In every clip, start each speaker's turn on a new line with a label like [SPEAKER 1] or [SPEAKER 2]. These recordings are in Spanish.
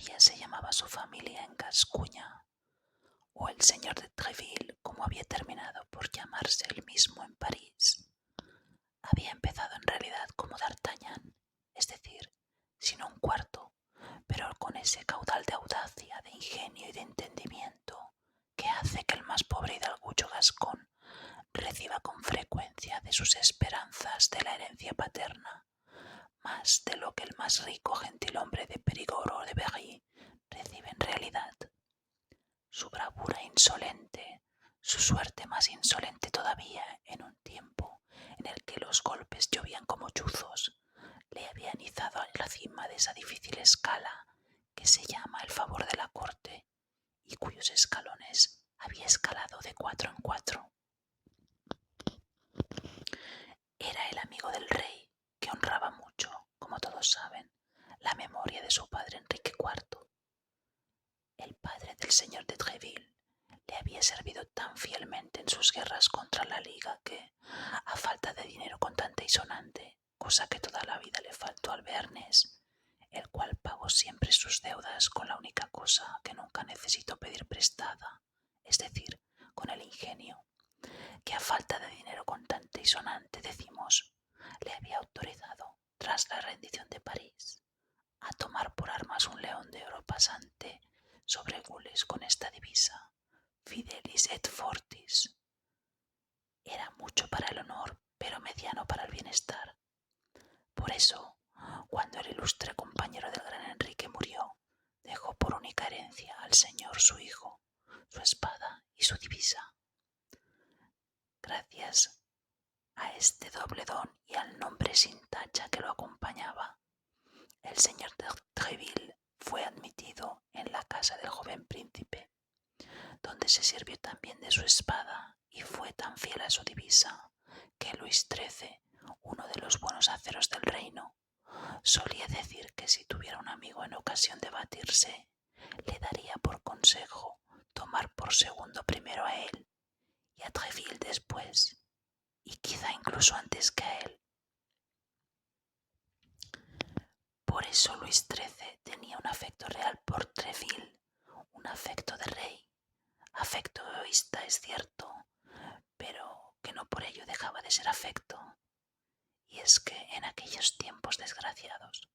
[SPEAKER 1] todavía se llamaba su familia en Gascuña, o el señor de Treville, como había terminado por llamarse él mismo en París. Había empezado en realidad como D'Artagnan, es decir, sin un cuarto, pero con ese caudal de audacia, de ingenio y de entendimiento que hace que el más pobre hidalgucho gascón reciba con frecuencia de sus esperanzas de la herencia paterna más de lo que el más rico gentilhombre de Perigord o de Berry recibe en realidad. Su bravura insolente, su suerte más insolente todavía en un tiempo en el que los golpes llovían como chuzos, le habían izado a la cima de esa difícil escala que se llama el favor de la corte y cuyos escalones había escalado de 4 en 4. Era el amigo del rey, que honraba mucho, como todos saben, la memoria de su padre Enrique IV. El padre del señor de Treville le había servido tan fielmente en sus guerras contra la Liga que, a falta de dinero contante y sonante, cosa que toda la vida le faltó al Bearnés, el cual pagó siempre sus deudas con la única cosa que nunca necesitó pedir prestada, es decir, con el ingenio, que a falta de dinero contante y sonante, decimos, le había autorizado, tras la rendición de París, a tomar por armas un león de oro pasante sobre gules con esta divisa: Fidelis et Fortis. Era mucho para el honor, pero mediano para el bienestar. Por eso, cuando el ilustre compañero del gran Enrique murió, dejó por única herencia al señor su hijo, su espada y su divisa. Gracias a este doble don y al nombre sin tacha que lo acompañaba, el señor de Treville fue admitido en la casa del joven príncipe, donde se sirvió también de su espada y fue tan fiel a su divisa que Luis XIII, uno de los buenos aceros del reino, solía decir que si tuviera un amigo en ocasión de batirse, le daría por consejo tomar por segundo primero a él y a Treville después, y quizá incluso antes que a él. Por eso Luis XIII tenía un afecto real por Treville, un afecto de rey, afecto egoísta es cierto, pero que no por ello dejaba de ser afecto. Y es que en aquellos tiempos desgraciados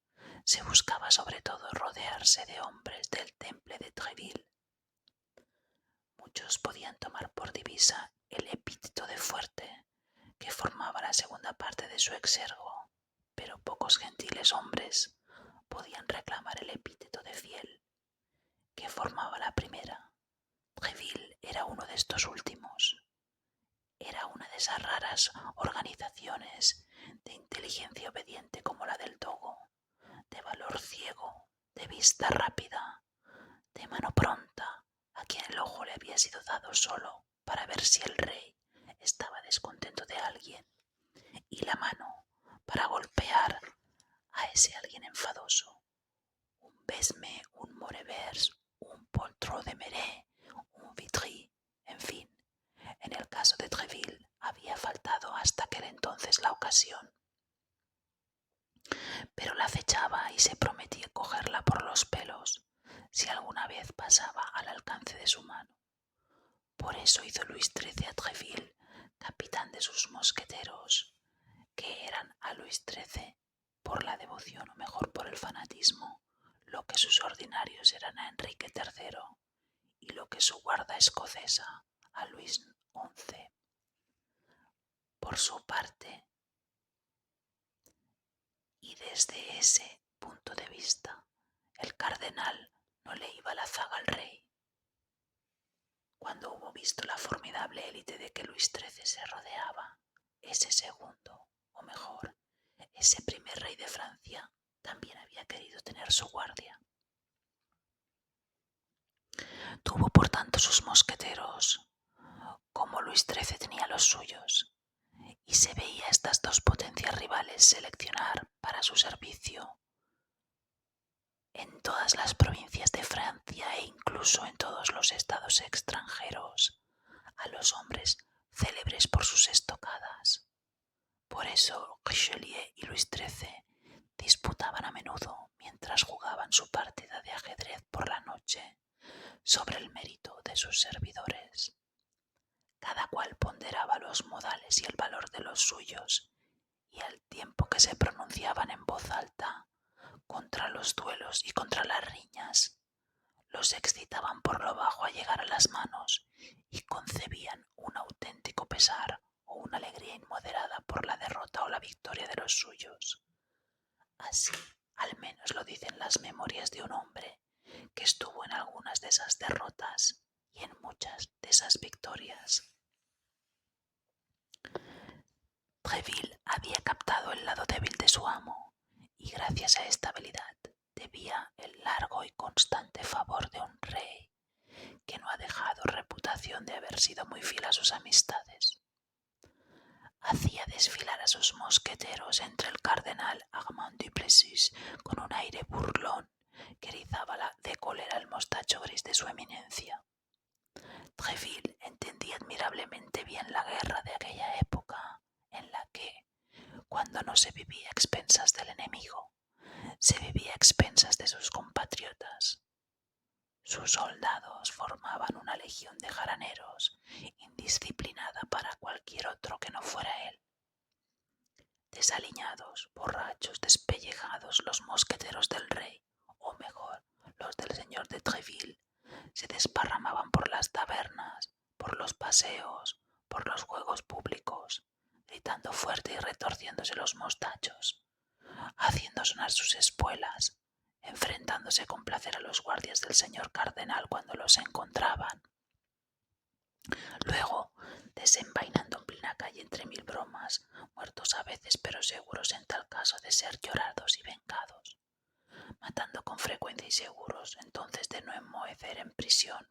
[SPEAKER 1] se buscaba sobre todo rodearse de hombres del temple de Treville. Muchos podían tomar por divisa el epíteto de fuerte, que formaba la segunda parte de su exergo, pero pocos gentiles hombres podían reclamar el epíteto de fiel, que formaba la primera. Treville era uno de estos últimos. Era una de esas raras organizaciones de inteligencia obediente como la del dogo, de valor ciego, de vista rápida, de mano pronta, a quien el ojo le había sido dado solo para ver si el rey estaba descontento de alguien, y la mano para golpear a ese alguien enfadoso. Un besme, un morevers, un poltrot de Meret, un vitry, en fin. En el caso de Treville había faltado hasta aquel entonces la ocasión, pero la acechaba y se prometía cogerla por los pelos si alguna vez pasaba al alcance de su mano. Por eso hizo Luis XIII a Treville capitán de sus mosqueteros, que eran a Luis XIII por la devoción o mejor por el fanatismo, lo que sus ordinarios eran a Enrique III y lo que su guarda escocesa a Luis XI. Por su parte, y desde ese punto de vista, el cardenal no le iba la zaga al rey. Cuando hubo visto la formidable élite de que Luis XIII se rodeaba, ese segundo, o mejor, ese primer rey de Francia, también había querido tener su guardia. Tuvo por tanto sus mosqueteros, como Luis XIII tenía los suyos, y se veía a estas dos potencias rivales seleccionar para su servicio en todas las provincias de Francia e incluso en todos los estados extranjeros a los hombres célebres por sus estocadas. Por eso Richelieu y Luis XIII disputaban a menudo mientras jugaban su partida de ajedrez por la noche sobre el mérito de sus servidores. Cada cual ponderaba los modales y el valor de los suyos, y al tiempo que se pronunciaban en voz alta contra los duelos y contra las riñas, los excitaban por lo bajo a llegar a las manos y concebían un auténtico pesar o una alegría inmoderada por la derrota o la victoria de los suyos. Así, al menos lo dicen las memorias de un hombre que estuvo en algunas de esas derrotas y en muchas de esas victorias. Treville había captado el lado débil de su amo y gracias a esta habilidad debía el largo y constante favor de un rey que no ha dejado reputación de haber sido muy fiel a sus amistades. Hacía desfilar a sus mosqueteros entre el cardenal Armand Duplessis con un aire burlón que erizaba de cólera el mostacho gris de su eminencia. Treville entendía admirablemente bien la guerra de aquella época, en la que, cuando no se vivía a expensas del enemigo, se vivía a expensas de sus compatriotas. Sus soldados formaban una legión de jaraneros, indisciplinada para cualquier otro que no fuera él. Desaliñados, borrachos, despellejados, los mosqueteros del rey, o mejor, los del señor de Treville, se desparramaban por las tabernas, por los paseos, por los juegos públicos, gritando fuerte y retorciéndose los mostachos, haciendo sonar sus espuelas, enfrentándose con placer a los guardias del señor cardenal cuando los encontraban. Luego, desenvainando en plena calle entre mil bromas, muertos a veces pero seguros en tal caso de ser llorados y vengados, matando con frecuencia y seguros entonces de no enmohecer en prisión,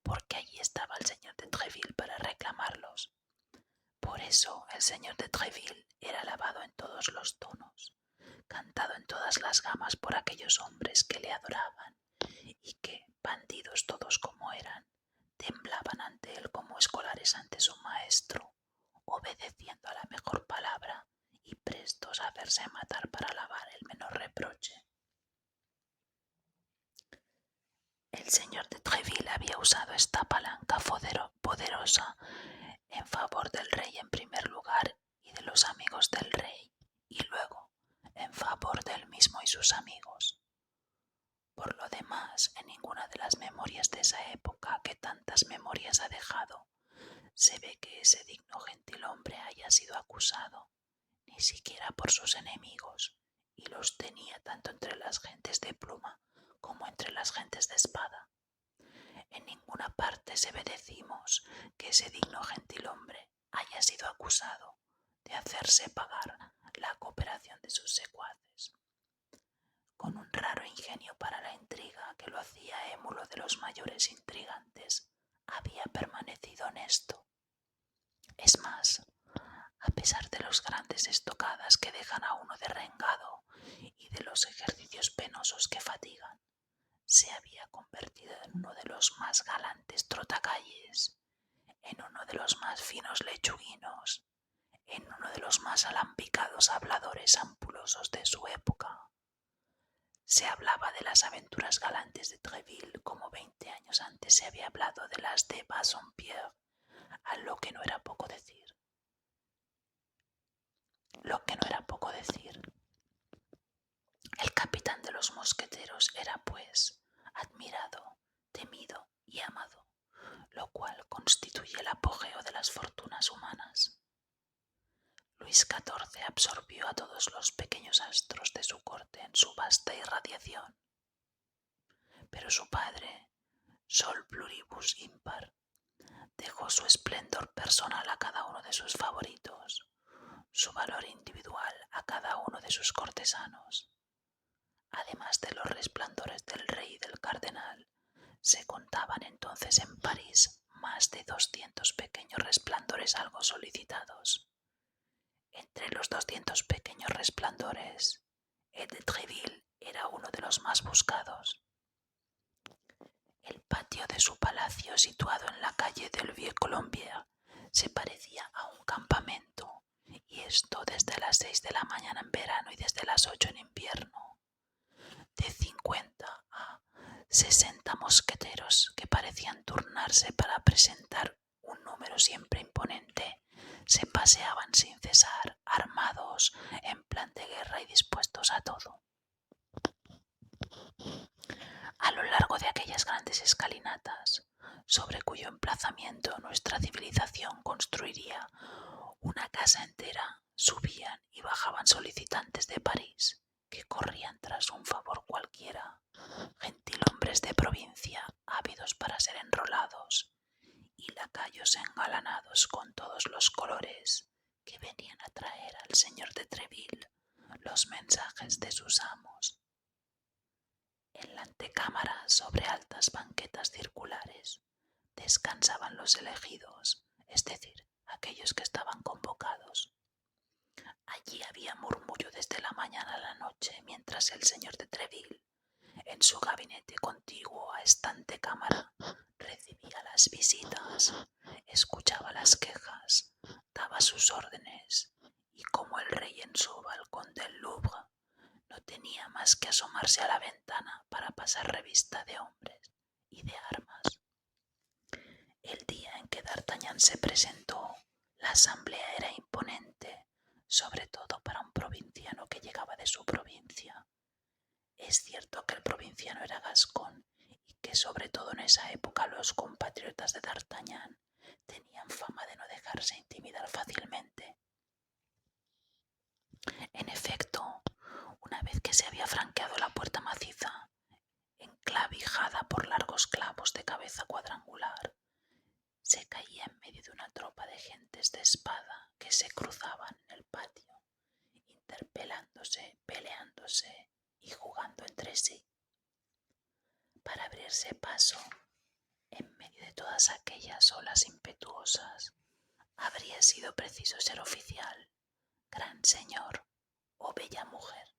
[SPEAKER 1] porque allí estaba el señor de Treville para reclamarlos. Por eso el señor de Treville era alabado en todos los tonos, cantado en todas las gamas por aquellos hombres que le adoraban y que, bandidos todos como eran, temblaban ante él como escolares ante su maestro, obedeciendo a la mejor palabra y prestos a hacerse matar para alabar el menor reproche. El señor de Treville había usado esta palanca poderosa en favor del rey en primer lugar y de los amigos del rey, y luego en favor de él mismo y sus amigos. Por lo demás, en ninguna de las memorias de esa época que tantas memorias ha dejado, se ve que ese digno gentilhombre haya sido acusado, ni siquiera por sus enemigos, y los tenía tanto entre las gentes de pluma como entre las gentes de espada. En ninguna parte se ve, decimos, que ese digno gentilhombre haya sido acusado de hacerse pagar la cooperación de sus secuaces, con un raro ingenio para la intriga que lo hacía émulo de los mayores intrigantes, había permanecido honesto. Es más, a pesar de las grandes estocadas que dejan a uno derrengado y de los ejercicios penosos que fatigan, se había convertido en uno de los más galantes trotacalles, en uno de los más finos lechuguinos, en uno de los más alambicados habladores ampulosos de su época. Se hablaba de las aventuras galantes de Treville como 20 años antes se había hablado de las de Bassompierre, a lo que no era poco decir. El capitán de los mosqueteros era, pues, admirado, temido y amado, lo cual constituye el apogeo de las fortunas humanas. Luis XIV absorbió a todos los pequeños astros de su corte en su vasta irradiación. Pero su padre, Sol pluribus impar, dejó su esplendor personal a cada uno de sus favoritos, su valor individual a cada uno de sus cortesanos. Además de los resplandores del rey y del cardenal, se contaban entonces en París más de 200 pequeños resplandores algo solicitados. Entre los 200 pequeños resplandores, el de Treville era uno de los más buscados. El patio de su palacio, situado en la calle del Vieux-Colombier, se parecía a un campamento, y esto desde las 6 de la mañana en verano y desde las 8 en invierno. 60 mosqueteros que parecían turnarse para presentar un número siempre imponente, se paseaban sin cesar, armados, en plan de guerra y dispuestos a todo. A lo largo de aquellas grandes escalinatas, sobre cuyo emplazamiento nuestra civilización construiría una casa entera, subían y bajaban solicitantes de París, que corrían tras un favor cualquiera, gentilhombres de provincia ávidos para ser enrolados, y lacayos engalanados con todos los colores, que venían a traer al señor de Treville los mensajes de sus amos. En la antecámara, sobre altas banquetas circulares, descansaban los elegidos, es decir, aquellos que estaban convocados. Allí había murmullo desde la mañana a la noche, mientras el señor de Treville, en su gabinete contiguo a esta antecámara, recibía las visitas, escuchaba las quejas, daba sus órdenes, y como el rey en su balcón del Louvre no tenía más que asomarse a la ventana para pasar revista de hombres y de armas. El día en que D'Artagnan se presentó, la asamblea era imponente, sobre todo para un provinciano que llegaba de su provincia. Es cierto que el provinciano era gascón y que sobre todo en esa época los compatriotas de D'Artagnan tenían fama de no dejarse intimidar fácilmente. En efecto, una vez que se había franqueado la puerta maciza, enclavijada por largos clavos de cabeza cuadrangular, se caía en medio de una tropa de gentes de espada que se cruzaban en el patio, interpelándose, peleándose y jugando entre sí. Para abrirse paso en medio de todas aquellas olas impetuosas, habría sido preciso ser oficial, gran señor o bella mujer.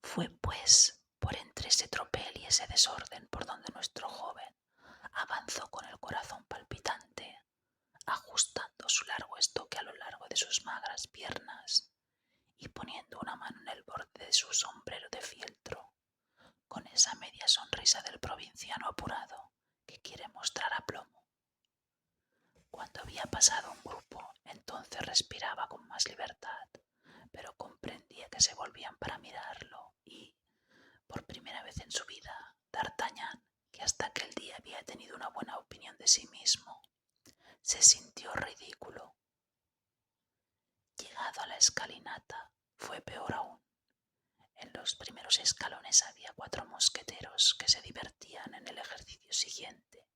[SPEAKER 1] Fue pues por entre ese tropel y ese desorden por donde nuestro joven avanzó con el corazón palpitante, ajustando su largo estoque a lo largo de sus magras piernas y poniendo una mano en el borde de su sombrero de fieltro, con esa media sonrisa del provinciano apurado que quiere mostrar aplomo. Cuando había pasado un grupo, entonces respiraba con más libertad, pero comprendía que se volvían para mirarlo y, por primera vez en su vida, D'Artagnan, que hasta aquel día había tenido una buena opinión de sí mismo, se sintió ridículo. Llegado a la escalinata, fue peor aún. En los primeros escalones había 4 mosqueteros que se divertían en el ejercicio siguiente,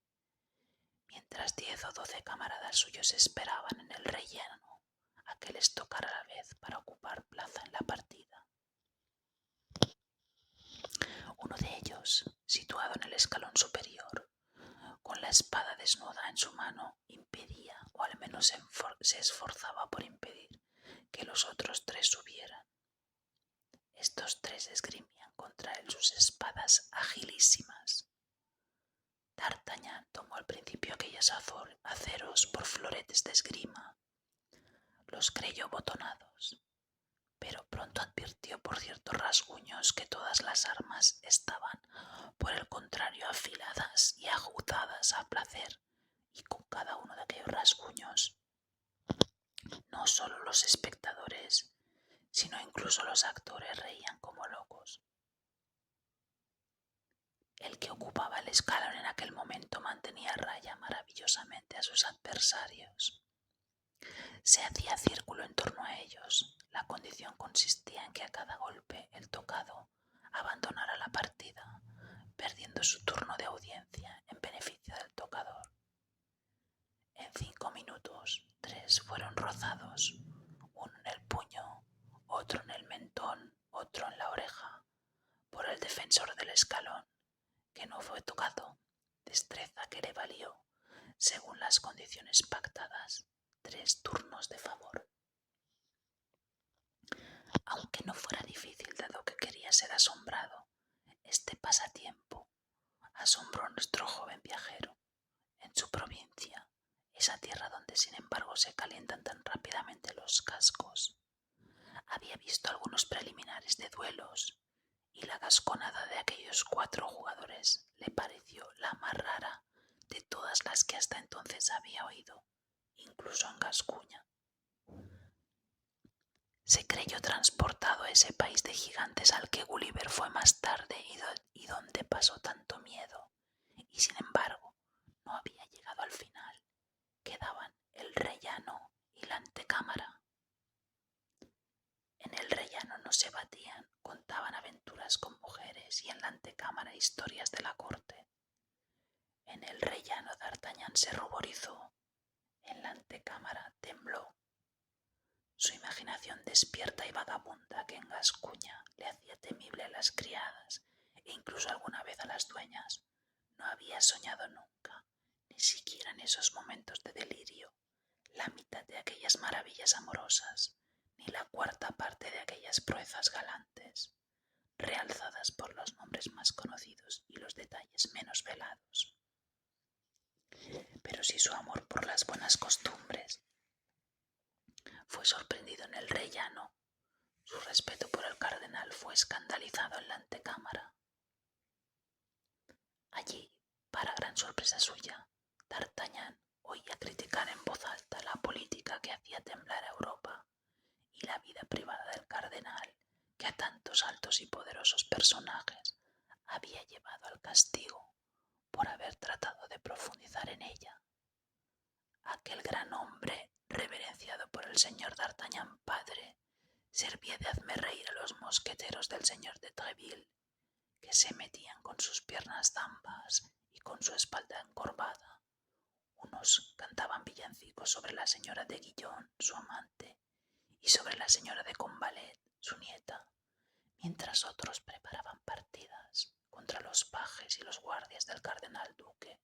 [SPEAKER 1] mientras 10 o 12 camaradas suyos esperaban en el relleno a que les tocara la vez para ocupar plaza en la partida. Uno de ellos, situado en el escalón superior, con la espada desnuda en su mano, impedía, o al menos se esforzaba por impedir, que los otros 3 subieran. Estos 3 esgrimían contra él sus espadas agilísimas. D'Artagnan tomó al principio aquellos aceros por floretes de esgrima. Los creyó botonados, pero pronto advirtió por ciertos rasguños que todas las armas estaban, por el contrario, afiladas y aguzadas a placer, y con cada uno de aquellos rasguños, no solo los espectadores, sino incluso los actores reían como locos. El que ocupaba el escalón en aquel momento mantenía a raya maravillosamente a sus adversarios. Se hacía círculo en torno a ellos. La condición consistía en que a cada golpe el tocado abandonara la partida, perdiendo su turno de audiencia en beneficio del tocador. En 5 minutos, 3 fueron rozados, uno en el puño, otro en el mentón, otro en la oreja, por el defensor del escalón, que no fue tocado, destreza que le valió, según las condiciones pactadas, 3 turnos de favor. Aunque no fuera difícil, dado que quería ser asombrado, este pasatiempo asombró a nuestro joven viajero. En su provincia, esa tierra donde sin embargo se calientan tan rápidamente los cascos, había visto algunos preliminares de duelos y la gasconada de aquellos 4 jugadores le pareció la más rara de todas las que hasta entonces había oído, incluso en Gascuña. Se creyó transportado a ese país de gigantes al que Gulliver fue más tarde y donde pasó tanto miedo, y sin embargo no había llegado al final. Quedaban el rellano y la antecámara. En el rellano no se batían, contaban aventuras con mujeres y en la antecámara historias de la corte. En el rellano D'Artagnan se ruborizó, en la antecámara tembló. Su imaginación despierta y vagabunda, que en Gascuña le hacía temible a las criadas e incluso alguna vez a las dueñas, no había soñado nunca, ni siquiera en esos momentos de delirio, la mitad de aquellas maravillas amorosas, ni la 4ª parte de aquellas proezas galantes, realzadas por los nombres más conocidos y los detalles menos velados. Pero si su amor por las buenas costumbres fue sorprendido en el rellano, su respeto por el cardenal fue escandalizado en la antecámara. Allí, para gran sorpresa suya, D'Artagnan oía criticar en voz alta la política que hacía temblar a Europa y la vida privada del cardenal, que a tantos altos y poderosos personajes había llevado al castigo por haber tratado de profundizar en ella. Aquel gran hombre, reverenciado por el señor D'Artagnan padre, servía de hazmerreír a los mosqueteros del señor de Treville, que se metían con sus piernas zambas y con su espalda encorvada. Unos cantaban villancicos sobre la señora de Guillon, su amante, y sobre la señora de Combalet, su nieta, mientras otros preparaban partidas contra los pajes y los guardias del cardenal duque,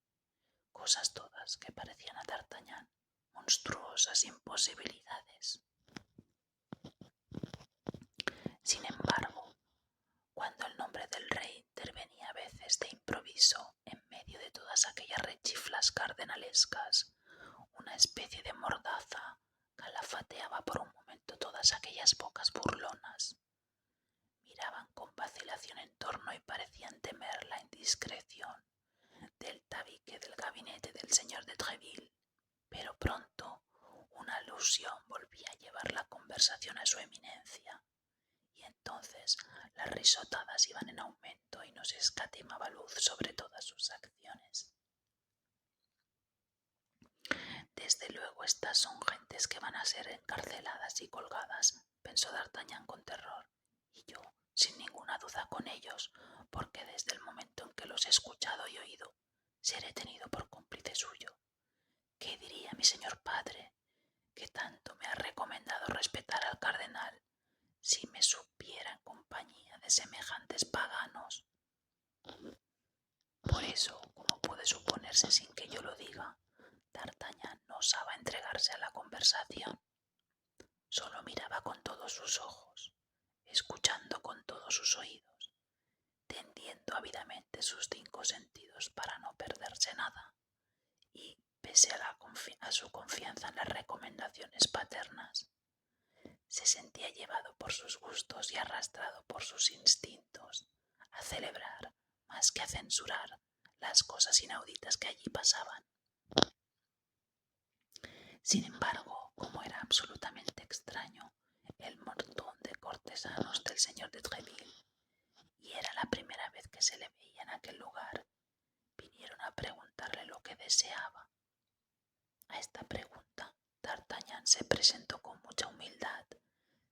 [SPEAKER 1] cosas todas que parecían a D'Artagnan monstruosas imposibilidades. Sin embargo, cuando el nombre del rey intervenía a veces de improviso en medio de todas aquellas rechiflas cardenalescas, una especie de mordaza calafateaba por un momento todas aquellas bocas burlonas. Miraban con vacilación en torno y parecían temer la indiscreción del tabique del gabinete del señor de Treville, pero pronto una alusión volvía a llevar la conversación a su eminencia, y entonces las risotadas iban en aumento y no se escatimaba luz sobre todas sus acciones. Desde luego estas son gentes que van a ser encarceladas y colgadas, pensó D'Artagnan con terror, y yo, sin ninguna duda con ellos, porque desde el momento en que los he escuchado y oído, seré tenido por cómplice suyo. ¿Qué diría mi señor padre, que tanto me ha recomendado respetar al cardenal, si me supiera en compañía de semejantes paganos? Por eso, como puede suponerse sin que yo lo diga, D'Artagnan no osaba entregarse a la conversación. Solo miraba con todos sus ojos, escuchando con todos sus oídos, tendiendo ávidamente sus 5 sentidos para no perderse nada, y, pese a su confianza en las recomendaciones paternas, se sentía llevado por sus gustos y arrastrado por sus instintos a celebrar más que a censurar las cosas inauditas que allí pasaban. Sin embargo, como era absolutamente extraño el montón de cortesanos del señor de Treville, y era la primera vez que se le veía en aquel lugar, vinieron a preguntarle lo que deseaba. A esta pregunta, D'Artagnan se presentó con mucha humildad,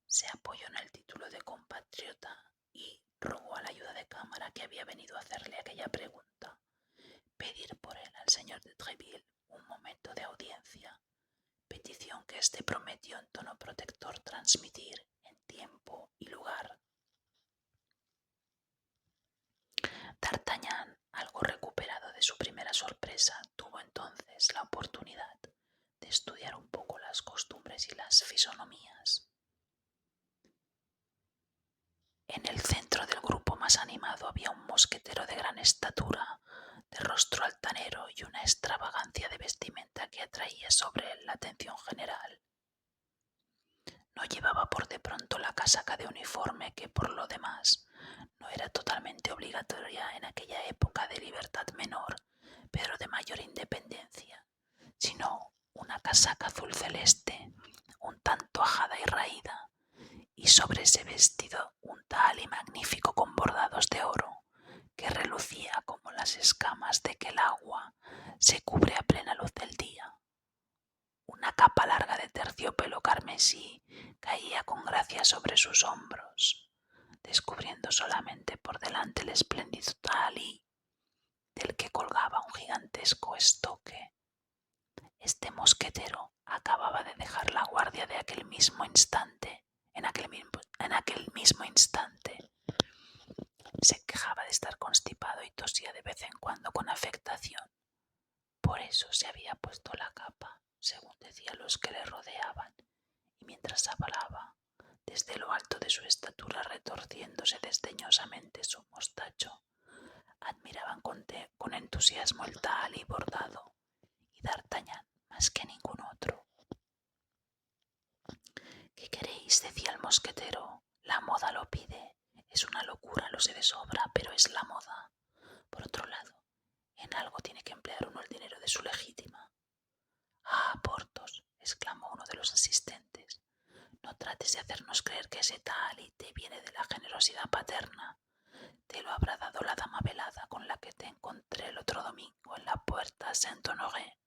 [SPEAKER 1] se apoyó en el título de compatriota y rogó a la ayuda de cámara que había venido a hacerle aquella pregunta, pedir por él al señor de Treville un momento de audiencia, petición que éste prometió en tono protector transmitir en tiempo y lugar. D'Artagnan, algo recuperado de su primera sorpresa, tuvo entonces la oportunidad de estudiar un poco las costumbres y las fisonomías. En el centro del grupo más animado había un mosquetero de gran estatura, de rostro altanero y una extravagancia de vestimenta que atraía sobre él la atención general. No llevaba por de pronto la casaca de uniforme, que por lo demás no era casaca azul celeste, un tanto ajada y raída, y sobre ese vestido un tahalí magnífico con bordados de oro, que relucía como las escamas de que el agua se cubre a plena luz del día. Una capa larga de terciopelo carmesí caía con gracia sobre sus hombros, descubriendo solamente por delante el espléndido tahalí, del que colgaba un gigantesco estoque. Este mosquetero acababa de dejar la guardia de aquel mismo instante. En aquel mismo instante se quejaba de estar constipado y tosía de vez en cuando con afectación. Por eso se había puesto la capa, según decían los que le rodeaban, y mientras hablaba, desde lo alto de su estatura, retorciéndose desdeñosamente su mostacho, admiraban con entusiasmo el tahalí bordado, y D'Artagnan más que ningún otro. ¿Qué queréis?, decía el mosquetero. La moda lo pide. Es una locura, lo sé de sobra, pero es la moda. Por otro lado, en algo tiene que emplear uno el dinero de su legítima. «Ah, Porthos», exclamó uno de los asistentes, «no trates de hacernos creer que ese tahalí te viene de la generosidad paterna. Te lo habrá dado la dama velada con la que te encontré el otro domingo en la puerta Saint-Honoré.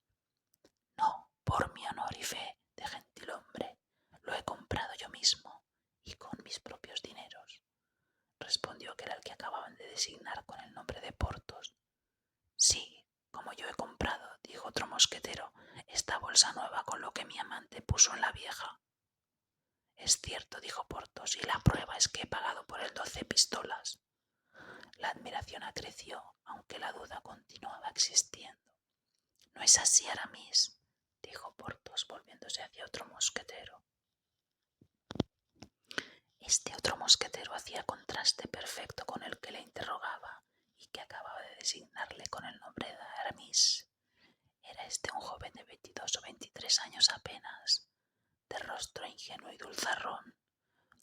[SPEAKER 1] No, por mi honor y fe de gentilhombre, lo he comprado yo mismo y con mis propios dineros», respondió aquel al que acababan de designar con el nombre de Porthos. «Sí, como yo he comprado», dijo otro mosquetero, «esta bolsa nueva con lo que mi amante puso en la vieja». «Es cierto», dijo Porthos, «y la prueba es que he pagado por él 12 pistolas». La admiración acreció, aunque la duda continuaba existiendo. «¿No es así, Aramis?», dijo Porthos, volviéndose hacia otro mosquetero. Este otro mosquetero hacía contraste perfecto con el que le interrogaba y que acababa de designarle con el nombre de Aramis. Era este un joven de 22 o 23 años apenas, de rostro ingenuo y dulzarrón,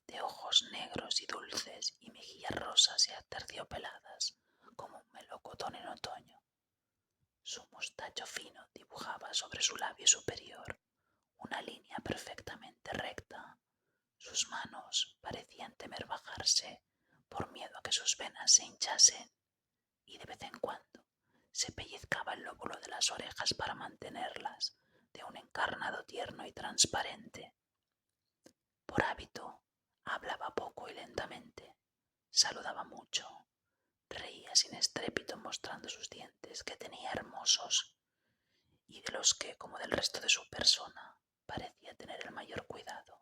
[SPEAKER 1] de ojos negros y dulces y mejillas rosas y aterciopeladas, como un melocotón en otoño. Su mostacho fino dibujaba sobre su labio superior una línea perfectamente recta. Sus manos parecían temer bajarse por miedo a que sus venas se hinchasen, y de vez en cuando se pellizcaba el lóbulo de las orejas para mantenerlas de un encarnado tierno y transparente. Por hábito, hablaba poco y lentamente, saludaba mucho, reía sin estrépito mostrando sus dientes, que tenía hermosos, y de los que, como del resto de su persona, parecía tener el mayor cuidado.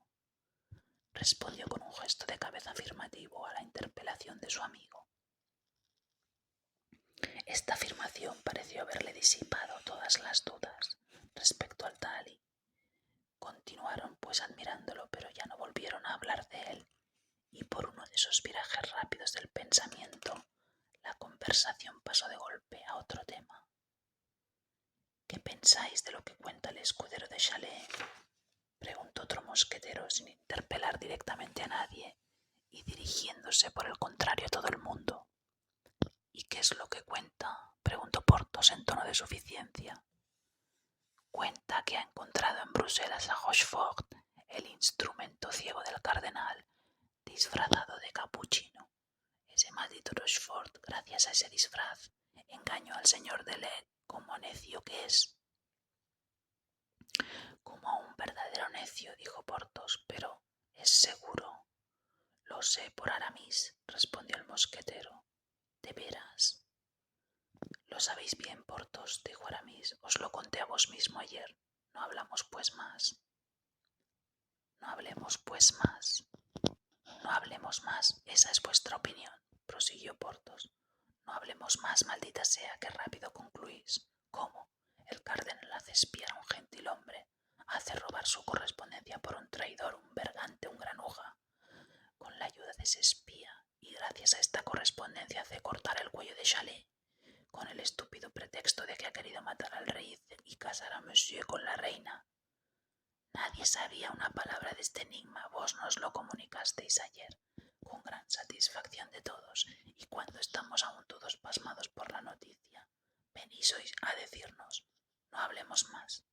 [SPEAKER 1] Respondió con un gesto de cabeza afirmativo a la interpelación de su amigo. Esta afirmación pareció haberle disipado todas las dudas respecto al tahalí. Continuaron pues admirándolo, pero ya no volvieron a hablar de él, y por uno de esos virajes rápidos del pensamiento, la conversación pasó de golpe a otro tema. «¿Qué pensáis de lo que cuenta el escudero de Chalais?», preguntó otro mosquetero sin interpelar directamente a nadie y dirigiéndose por el contrario a todo el mundo. «¿Y qué es lo que cuenta?», preguntó Porthos en tono de suficiencia. «Cuenta que ha encontrado en Bruselas a Rochefort, el instrumento ciego del cardenal, disfrazado de capuchino. Ese maldito Rochefort, gracias a ese disfraz, engañó al señor de Led como necio que es». «Como un verdadero necio», dijo Porthos, «pero ¿es seguro?». «Lo sé por Aramis», respondió el mosquetero. «¿De veras?». «Lo sabéis bien, Porthos», dijo Aramis, «os lo conté a vos mismo ayer. No hablamos pues más». «No hablemos pues más». «No hablemos más, esa es vuestra opinión», prosiguió Porthos. «No hablemos más, maldita sea, qué rápido concluís. ¿Cómo? El cardenal hace espiar a un gentilhombre, hace robar su correspondencia por un traidor, un bergante, un granuja. Con la ayuda de ese espía, y gracias a esta correspondencia hace cortar el cuello de Chalais, con el estúpido pretexto de que ha querido matar al rey y casar a Monsieur con la reina. Nadie sabía una palabra de este enigma, vos nos lo comunicasteis ayer, con gran satisfacción de todos, y cuando estamos aún todos pasmados por la noticia, venís hoy a decirnos, no hablemos más».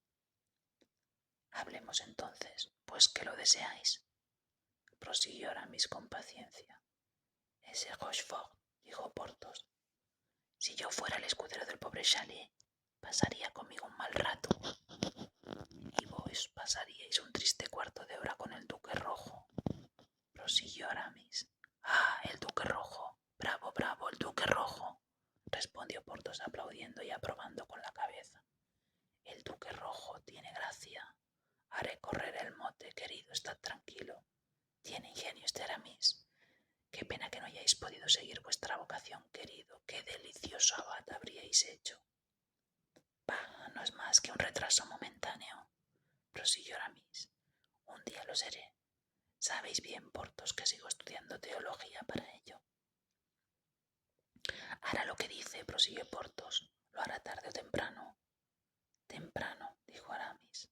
[SPEAKER 1] Hablemos entonces, pues que lo deseáis, prosiguió Aramis con paciencia. Ese Rochefort, dijo Porthos. Si yo fuera el escudero del pobre Chalais, pasaría conmigo un mal rato, y vos pasaríais un triste cuarto de hora con el duque rojo, prosiguió Aramis. Ah, el duque rojo. Bravo, bravo, el duque rojo, respondió Porthos aplaudiendo y aprobando con la cabeza. El duque rojo tiene gracia. Haré correr el mote, querido, estad tranquilo. Tiene ingenio este Aramis. Qué pena que no hayáis podido seguir vuestra vocación, querido. Qué delicioso abad habríais hecho. Bah, no es más que un retraso momentáneo, prosiguió Aramis. Un día lo seré. Sabéis bien, Porthos, que sigo estudiando teología para ello. Hará lo que dice, prosiguió Porthos. Lo hará tarde o temprano. Temprano, dijo Aramis.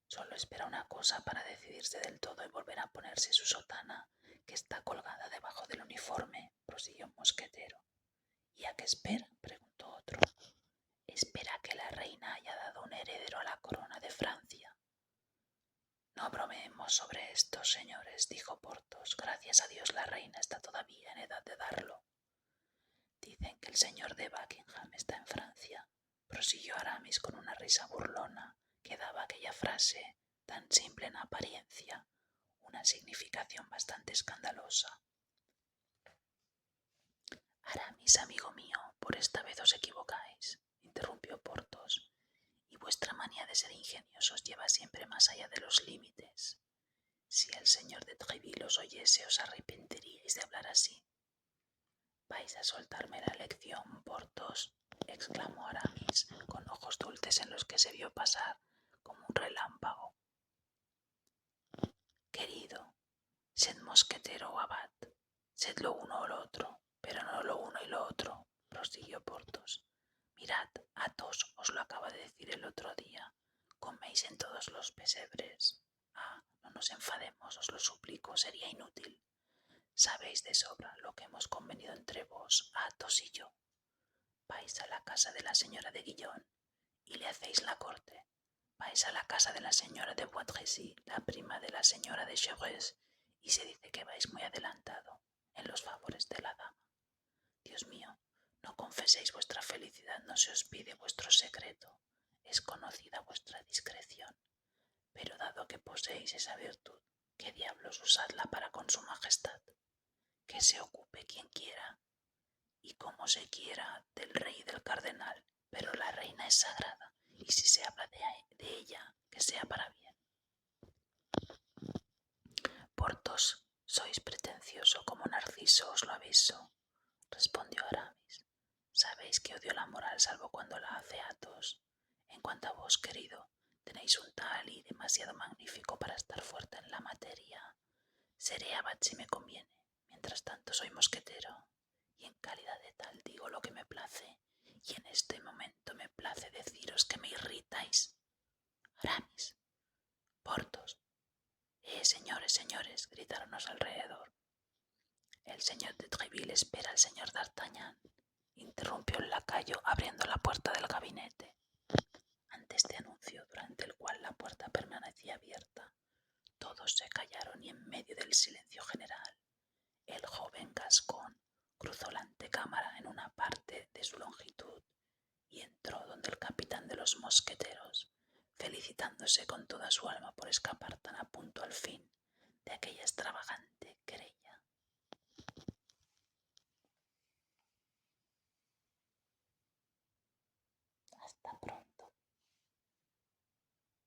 [SPEAKER 1] Solo espera una cosa para decidirse del todo y volver a ponerse su sotana, que está colgada debajo del uniforme, prosiguió un mosquetero. ¿Y a qué espera?, preguntó otro. Espera que la reina haya dado un heredero a la corona de Francia. No bromeemos sobre esto, señores, dijo Porthos. Gracias a Dios la reina está todavía en edad de darlo. Dicen que el señor de Buckingham está en Francia, prosiguió Aramis con una risa burlona que daba a aquella frase, tan simple en apariencia, una significación bastante escandalosa. Aramis, amigo mío, por esta vez os equivocáis, interrumpió Porthos, y vuestra manía de ser ingenioso os lleva siempre más allá de los límites. Si el señor de Tréville os oyese, os arrepentiríais de hablar así. ¿Vais a soltarme la lección, Porthos?, exclamó Aramis, con ojos dulces en los que se vio pasar como un relámpago. Querido, sed mosquetero o abad, sed lo uno o lo otro, pero no lo uno y lo otro, prosiguió Porthos. Mirad, Athos os lo acaba de decir el otro día. Coméis en todos los pesebres. Ah, no nos enfademos, os lo suplico, sería inútil. Sabéis de sobra lo que hemos convenido entre vos, Athos y yo. Vais a la casa de la señora de Guillon y le hacéis la corte. Vais a la casa de la señora de Bois Tracy, la prima de la señora de Chevreuse, y se dice que vais muy adelantado en los favores de la dama. Dios mío, no confeséis vuestra felicidad, no se os pide vuestro secreto, es conocida vuestra discreción. Pero dado que poseéis esa virtud, ¿qué diablos usadla para con su majestad? Que se ocupe quien quiera, y como se quiera, del rey y del cardenal, pero la reina es sagrada, y si se habla de ella, que sea para bien. Porthos, sois pretencioso como Narciso, os lo aviso, respondió Aramis. Sabéis que odio la moral salvo cuando la hace Athos. En cuanto a vos, querido, tenéis un tal y demasiado magnífico para estar fuerte en la materia. Seré abad si me conviene. Mientras tanto soy mosquetero, y en calidad de tal digo lo que me place, y en este momento me place deciros que me irritáis. Aramis, Porthos. Señores, señores, gritaronnos alrededor. El señor de Tréville espera al señor d'Artagnan, interrumpió el lacayo abriendo la puerta del gabinete. Ante este anuncio, durante el cual la puerta permanecía abierta, todos se callaron y en medio del silencio general, el joven gascón cruzó la antecámara en una parte de su longitud y entró donde el capitán de los mosqueteros, felicitándose con toda su alma por escapar tan a punto al fin de aquella extravagante querella. Hasta pronto.